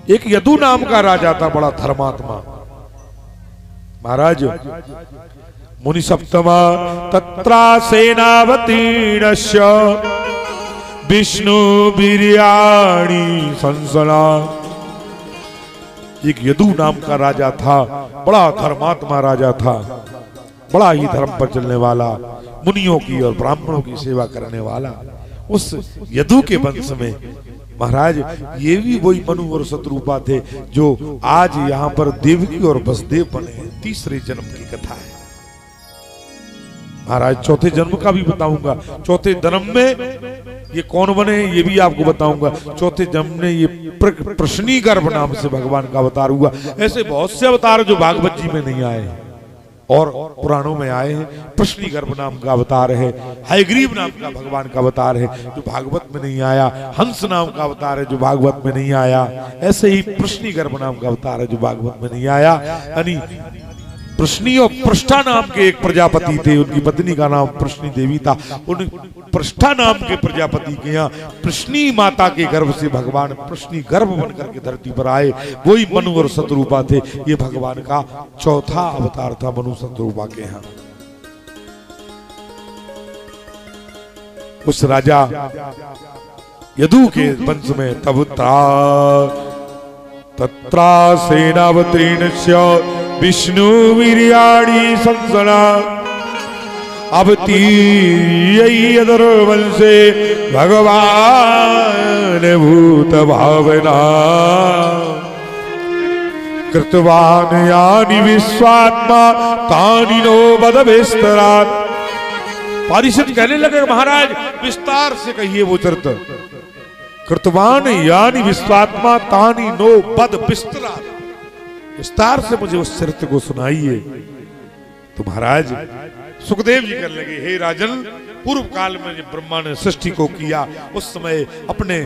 एक यदु नाम का राजा था, बड़ा धर्मात्मा। महाराज मुनि सप्तमा तत्रा सेनावतीर्णस्य विष्णु वीर्याणि संसना। एक यदु नाम का राजा था, बड़ा धर्मात्मा राजा था, बड़ा ही धर्म पर चलने वाला, मुनियों की और ब्राह्मणों की सेवा करने वाला। उस यदु के वंश में महाराज ये भी वही मनु और शत्रुपा थे जो आज यहाँ पर देवकी और वसुदेव बने हैं। तीसरे जन्म की कथा है महाराज। चौथे जन्म का भी बताऊंगा, चौथे जन्म में ये कौन बने ये भी आपको बताऊंगा। चौथे जन्म में ये प्रश्नी गर्भ नाम से भगवान का अवतार हुआ। ऐसे बहुत से अवतार जो भागवत जी में नहीं आए और पुराणों में आए हैं। प्रश्नी गर्भ नाम का अवतार है, हयग्रीव नाम का भगवान का अवतार है जो भागवत में नहीं आया, हंस नाम का अवतार है जो भागवत में नहीं आया, ऐसे ही प्रश्नी गर्भ नाम का अवतार है जो भागवत में नहीं आया। यानी प्रश्नी और पृष्ठा नाम के एक प्रजापति थे, उनकी पत्नी का नाम प्रश्नी देवी था। उन पृष्ठा नाम के प्रजापति के यहाँ प्रश्नी माता के गर्भ से भगवान प्रश्नी गर्भ बनकर के धरती पर आए। वही मनु और शत्रुपा थे। ये भगवान का चौथा अवतार था मनु शत्रुपा के यहाँ। उस राजा यदु के वंश में तत्रा सेनावतीर्णस्य विष्णु वीर्याणि संसना। अवतीर्यदुर्वंशे भगवान भूत भावना। कृतवान यानि विश्वात्मा तानि नो बद विस्तरात्। पारिषद कहने लगे महाराज विस्तार से कहिए वो चरित्र। कृतवान यानि विश्वात्मा तानि नो बद विस्तरात्। विस्तार से मुझे उस चरित्र को सुनाइए। तो महाराज सुखदेव जी कर लगे, हे राजन, पूर्व काल में जब ब्रह्मा ने सृष्टि को किया उस समय अपने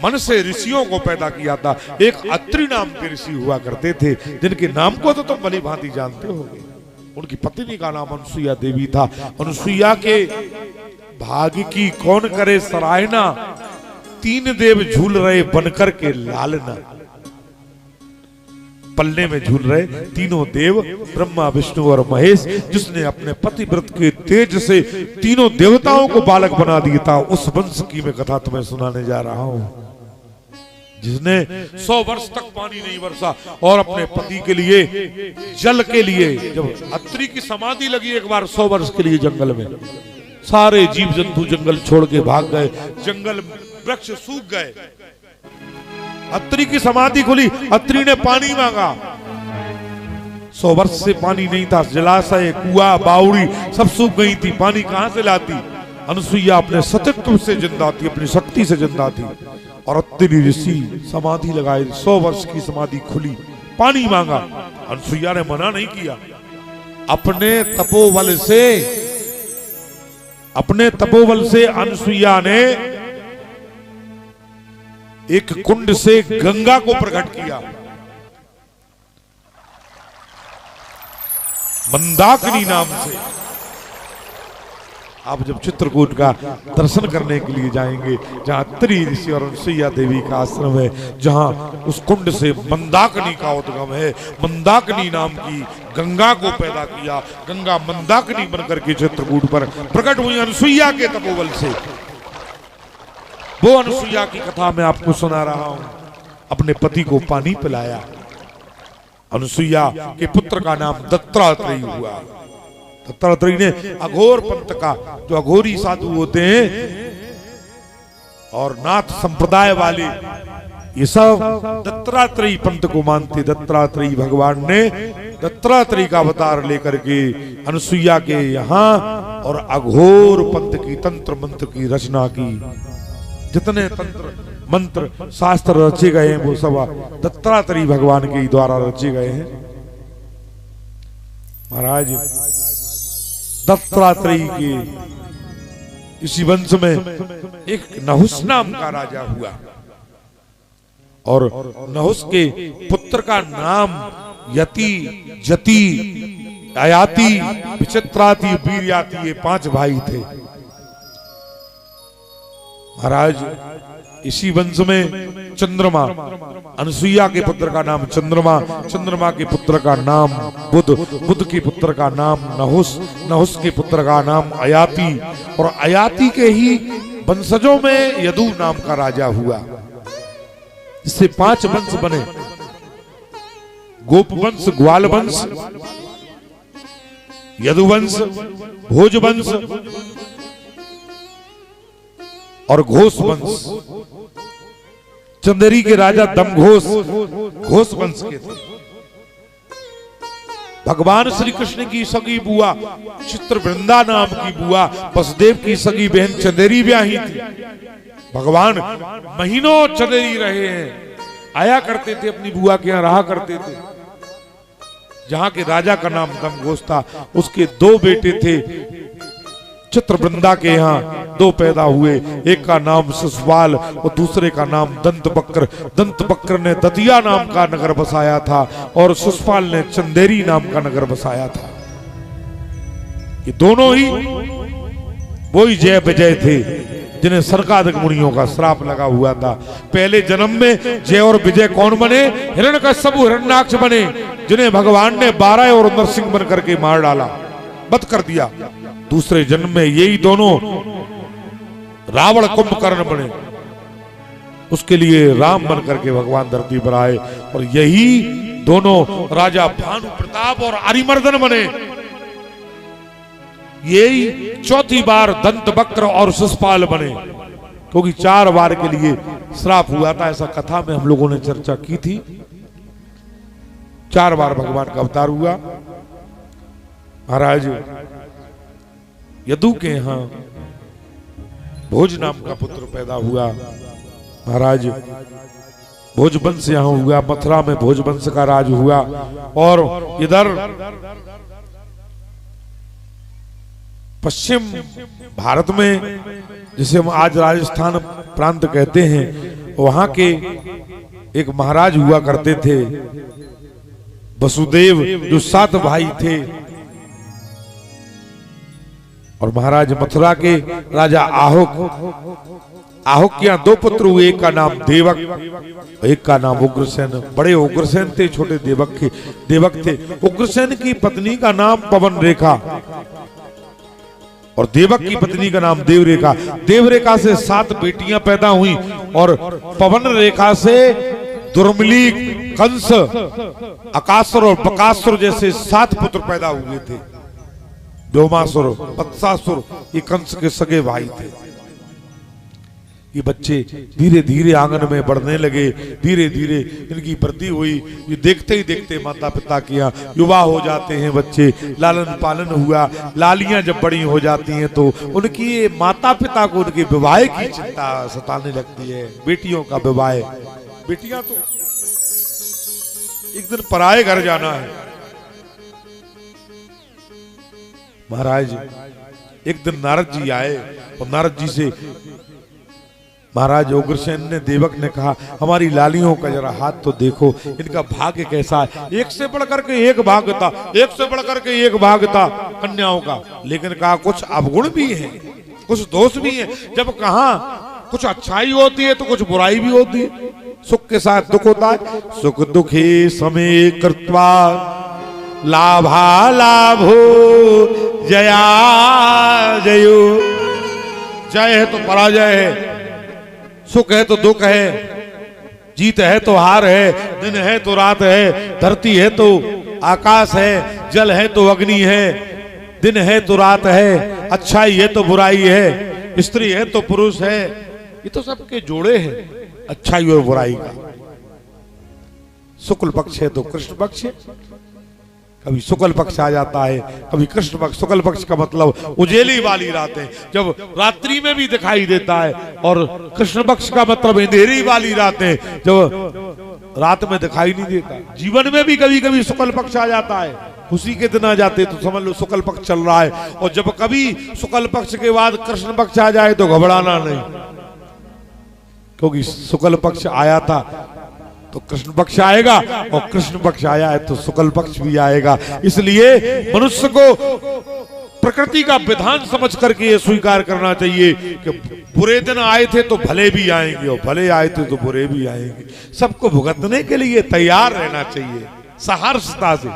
मन से ऋषियों को पैदा किया था। एक अत्रि नाम के ऋषि हुआ करते थे जिनके नाम को तो तुम भली भांति जानते होगे। उनकी पत्नी का नाम अनुसुईया देवी था। अनुसुईया के भाग्य की कौन करे सराहना, तीन देव झूल रहे बनकर के लालना। पल्ले में झूल रहे तीनों देव ब्रह्मा विष्णु और महेश, जिसने अपने पतिव्रत के तेज से तीनों देवताओं को बालक बना दिया था। उस वंश की मैं कथा तुम्हें सुनाने जा रहा हूं, जिसने 100 वर्ष तक पानी नहीं बरसा और अपने पति के लिए जल के लिए, जब अत्रि की समाधि लगी एक बार 100 वर्ष के लिए जंगल में, सारे जीव जंतु जंगल छोड़ के भाग गए, जंगल वृक्ष सूख गए। अत्रि की समाधि खुली, अत्रि ने पानी मांगा। 100 वर्ष से पानी नहीं था, जलाशय कुआं बावड़ी सब सूख गई थी, पानी कहां से लाती। अनुसुईया अपने सतीत्व से जिंदा थी, अपनी शक्ति से जिंदा थी। और अत्रि ऋषि समाधि लगाए, 100 वर्ष की समाधि खुली, पानी मांगा। अनुसुईया ने मना नहीं किया। अपने तपोबल से अनुसुईया ने एक कुंड से गंगा को प्रकट किया। मंदाकिनी नाम से। आप जब चित्रकूट का दर्शन करने के लिए जाएंगे, जहां अत्रि ऋषि और अनुसुईया देवी का आश्रम है, जहां उस कुंड से मंदाकिनी का उद्गम है, मंदाकिनी नाम की गंगा को पैदा किया। गंगा मंदाकिनी बनकर के चित्रकूट पर प्रकट हुई अनुसुईया के तपोबल से। वो अनुसुईया की कथा मैं आपको सुना रहा हूं। अपने पति को पानी पिलाया। अनुसुईया के पुत्र का नाम दत्तात्रेय हुआ। दत्तात्रेय ने अघोर पंथ का, जो अघोरी साधु होते हैं और नाथ संप्रदाय वाले, ये सब दत्तात्रेय पंथ को मानते। दत्तात्रेय भगवान ने दत्तात्रेय का अवतार लेकर के अनुसुईया के यहाँ और अघोर पंथ की तंत्र मंत्र की रचना की। जितने तंत्र मंत्र शास्त्र रचे गए हैं वो सब दत्तात्रेय भगवान के द्वारा रचे गए हैं। महाराज दत्तात्रेय के इसी वंश में एक नहुस नाम का राजा हुआ और नहुस के पुत्र का नाम यति, जति, अयाति, विचित्राति, वीर्याति, ये 5 भाई थे। महाराज इसी वंश में चंद्रमा, अनसुईया के पुत्र का नाम चंद्रमा, चंद्रमा के पुत्र का नाम बुध, बुध के पुत्र का नाम नहुस, नहुस के पुत्र का नाम अयाति, और अयाति के ही वंशजों में यदु नाम का राजा हुआ। इससे 5 वंश बने, गोप वंश, ग्वाल वंश, यदुवंश, भोज वंश और घोष वंश। चंदेरी के राजा दमघोष घोष वंश के थे। भगवान श्री कृष्ण की सगी बुआ चित्रवृंदा नाम की बुआ वसुदेव की सगी बहन चंदेरी ब्याही थी। भगवान महीनों चंदेरी रहे हैं, आया करते थे, अपनी बुआ के यहाँ रहा करते थे। जहां के राजा का नाम दमघोष था, उसके 2 बेटे थे। चित्रवृंदा के यहाँ 2 पैदा हुए, एक का नाम शिशुपाल और दूसरे का नाम दंतवक्र। दंतवक्र ने दतिया नाम का नगर बसाया था और शिशुपाल ने चंदेरी नाम का नगर बसाया था। ये दोनों ही वही जय विजय थे जिन्हें सर्गाधिक मुनियों का श्राप लगा हुआ था। पहले जन्म में जय और विजय कौन बने? हिरण्यकश्यप, हिरण्याक्ष बने, जिन्हें भगवान ने 12 और नरसिंह बन करके मार डाला, वध कर दिया। दूसरे जन्म में यही दोनों रावण कुंभकर्ण बने, उसके लिए राम बन करके भगवान धरती पर आए। और यही दोनों राजा भानु प्रताप और अरिमर्दन बने। यही 4थी बार दंतवक्र और शिशुपाल बने, क्योंकि 4 बार के लिए श्राप हुआ था। ऐसा कथा में हम लोगों ने चर्चा की थी। 4 बार भगवान का अवतार हुआ। महाराज यदु के यहां भोज नाम का पुत्र पैदा हुआ। महाराज भोज वंश यहां हुआ, मथुरा में भोज वंश का राज हुआ। और इधर पश्चिम भारत में, जिसे हम आज राजस्थान प्रांत कहते हैं, वहां के एक महाराज हुआ करते थे वसुदेव, जो 7 भाई थे। और महाराज मथुरा के राजा आहुक, आहुक के यहाँ 2 पुत्र हुए, एक का नाम देवक, एक का नाम उग्रसेन। बड़े उग्रसेन थे, छोटे देवक थे। उग्रसेन की पत्नी का नाम पवन रेखा और देवक की पत्नी का नाम देवरेखा। देवरेखा से 7 बेटियां पैदा हुई और पवन रेखा से दुर्मिली, कंस, अकासुर और बकासुर जैसे 7 पुत्र पैदा हुए थे। व्योमासुर, वत्सासुर, ये कंस के सगे भाई थे। ये बच्चे धीरे धीरे आंगन में बढ़ने लगे, धीरे धीरे इनकी वृद्धि हुई। ये देखते ही देखते माता पिता के यहाँ युवा हो जाते हैं बच्चे, लालन पालन हुआ। लालियां जब बड़ी हो जाती हैं तो उनकी माता पिता को उनके विवाह की चिंता सताने लगती है। बेटियों का विवाह, बेटियां तो एक दिन पराए घर जाना है। महाराज एक दिन नारद जी आए और नारद जी से महाराज उग्रसेन ने, देवक ने कहा, हमारी लालियों का जरा हाथ तो देखो, इनका भाग्य कैसा है। एक से बढ़कर के एक भाग्य था, एक से बढ़कर के एक भाग्य था कन्याओं का। लेकिन कहा कुछ अवगुण भी है, कुछ दोष भी है। जब कहा कुछ अच्छाई होती है तो कुछ बुराई भी होती है। सुख के साथ दुख होता है। सुख दुखी समय कृत्वा लाभा लाभो जया जयो। जय है तो पराजय है, सुख है तो दुख है, जीत है तो हार है, दिन है तो रात है, धरती है तो आकाश है, जल है तो अग्नि है, दिन है तो रात है, अच्छाई है तो बुराई है, स्त्री है तो पुरुष है। ये तो सबके जोड़े हैं, अच्छाई और बुराई का। शुक्ल पक्ष है तो कृष्ण पक्ष है, कभी शुक्ल पक्ष आ जाता है, कभी कृष्ण पक्ष। शुक्ल पक्ष का मतलब उजेली वाली रातें, जब रात्रि में भी दिखाई देता है, और कृष्ण पक्ष का मतलब अंधेरी वाली रातें, जब रात में दिखाई नहीं देता। जीवन में भी कभी कभी शुक्ल पक्ष आ जाता है, खुशी के दिन आ जाते तो समझ लो शुक्ल पक्ष चल रहा है। और जब कभी शुक्ल पक्ष के बाद कृष्ण पक्ष आ जाए तो घबराना नहीं, क्योंकि शुक्ल पक्ष आया था तो कृष्ण पक्ष आएगा, और कृष्ण पक्ष आया है तो शुक्ल पक्ष भी आएगा। इसलिए मनुष्य को प्रकृति का विधान समझ करके ये स्वीकार करना चाहिए कि बुरे दिन आए थे तो भले भी आएंगे और भले आए थे तो बुरे भी आएंगे। सबको भुगतने के लिए तैयार रहना चाहिए सहर्षता से।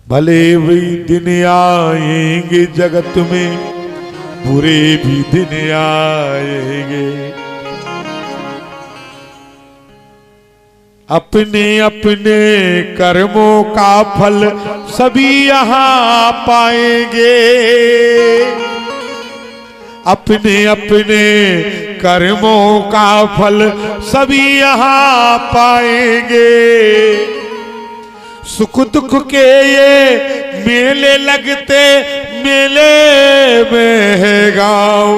भले भी दिन आएंगे जगत में, बुरे भी दिन आएंगे। अपने अपने कर्मों का फल सभी यहाँ पाएंगे। अपने अपने कर्मों का फल सभी यहाँ पाएंगे। सुख दुख के ये मेले लगते, मेले में है गाँव।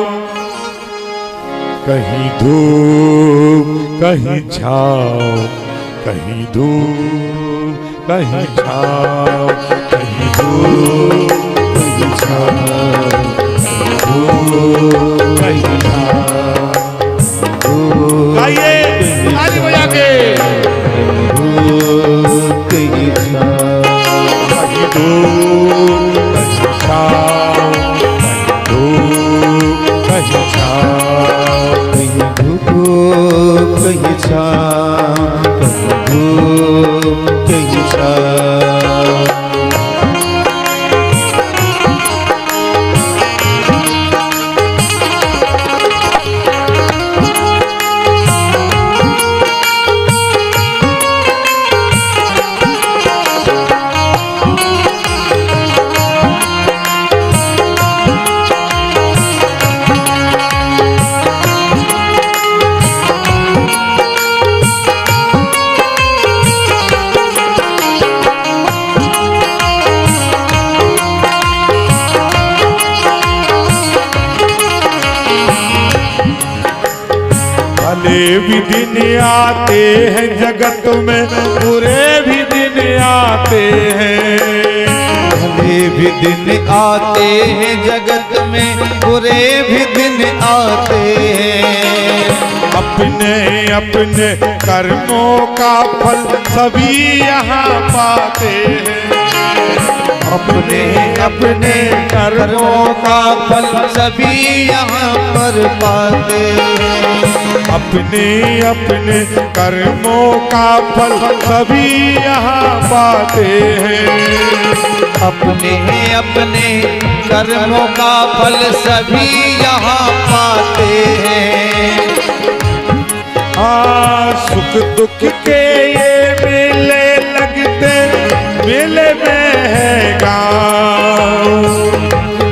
कहीं धूप कहीं छाँव, कहीं धूप कहीं छाँव, कहीं धूप कहीं छाँव, कहीं छाँव। गाइए ताली बजा के। कहीं छाँव, कहीं धूप कहीं छाँव, कहीं छाँव, कहीं धूप कहीं छाँव, कहीं छाँव। भले भी दिन आते हैं जगत में, बुरे भी दिन आते हैं। भले भी दिन आते हैं जगत में, बुरे भी दिन आते हैं। अपने अपने कर्मों का फल सभी यहाँ पाते हैं। अपने अपने कर्मों का फल सभी यहाँ पर पाते हैं। अपने अपने कर्मों का फल सभी यहाँ पाते हैं। अपने अपने कर्मों का फल सभी यहाँ पाते हैं। सुख दुख के ये मेले लगते, मेले में है गाँव।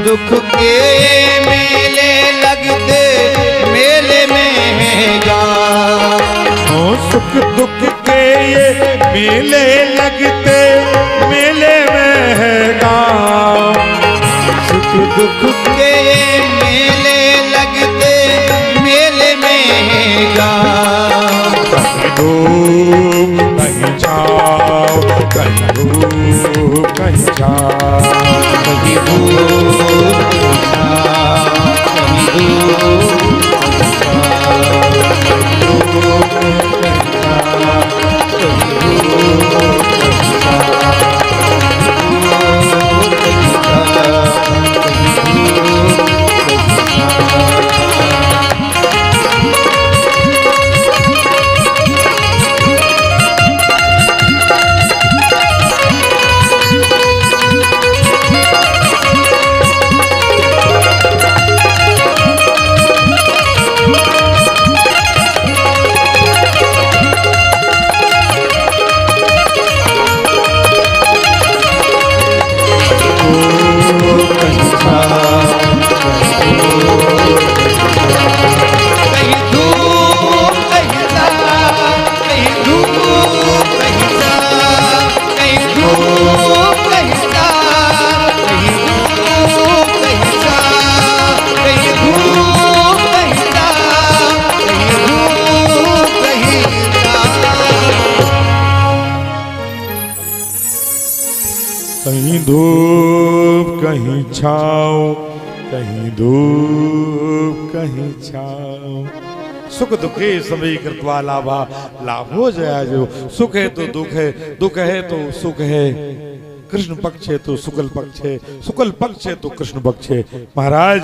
दुख के मेले लगते, मेले में है गाँव। सुख दुख के ये मेले लगते, मेले में है गाँव। सुख दुख के मेले लगते, मेले में है गाँव। कहीं धूप कहीं छाँव, कहीं धूप कहीं छाँव, कहीं धूप कहीं छाँव, कहीं धूप कहीं धूप कहीं छाँव, कहीं धूप कहीं छाँव। सुख दुखे सभी कृत्वा लाभा, लाभो जया जो। सुख है तो दुख है, दुख है तो सुख है। कृष्ण पक्ष है तो शुक्ल पक्ष है, शुक्ल पक्ष है तो कृष्ण पक्ष है। महाराज